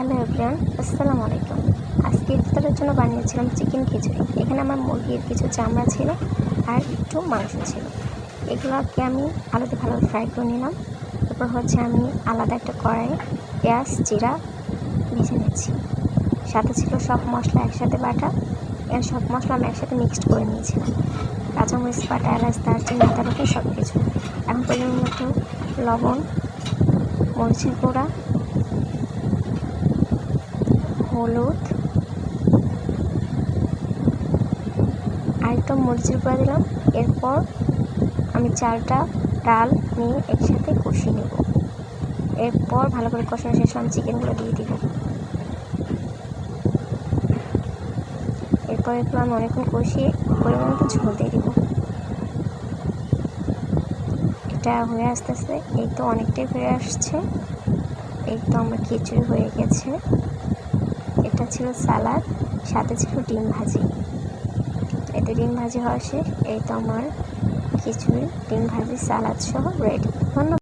Hello everyone, আসসালামু আলাইকুম। আজকে ইফতারের জন্য বানিয়েছিলাম চিকেন খিচুড়ি। এখানে আমার মুরগির কিছু চামড়া ছিল আর একটু মাংস ছিল। এগুলোকে আমি আলুতে ভালোভাবে ফ্রাই করে নিলাম। তারপর আমি আলাদা একটা কড়াইয়ে পেঁয়াজ জিরা ভেজে নিচ্ছি। সাথে ছিল সব মশলা একসাথে বাটা। সব মশলা আমি একসাথে মিক্সড করে নিয়েছিলাম। কাঁচামরিচ বাটা, এলাচ, দারচিনি, আদা বাটা সব কিছু। এখন পরিমাণ মতো লবণ, মরিচের গুঁড়া, হলুদ আর একটু মরিচের গুঁড়া দিলাম। এরপর আমি চালটা ডাল নিয়ে একসাথে কষিয়ে নেব। এরপর ভালো করে কষানো শেষে আমি চিকেনগুলো দিয়ে দিব। এরপর এগুলো আমি অনেকক্ষণ কষিয়ে পরিমাণ মতো ঝোল দিয়ে দিব। এটা হয়ে আসতেছে, এই তো অনেকটাই হয়ে আসছে। এই তো আমার খিচুড়ি হয়ে গেছে। এটা ছিল সালাদ, সাথে ছিল ডিম ভাজি। এতে ডিম ভাজি হওয়া শেষ। এই তো আমার খিচুড়ি, ডিম ভাজি, সালাদ সহ রেডি। ধন্যবাদ।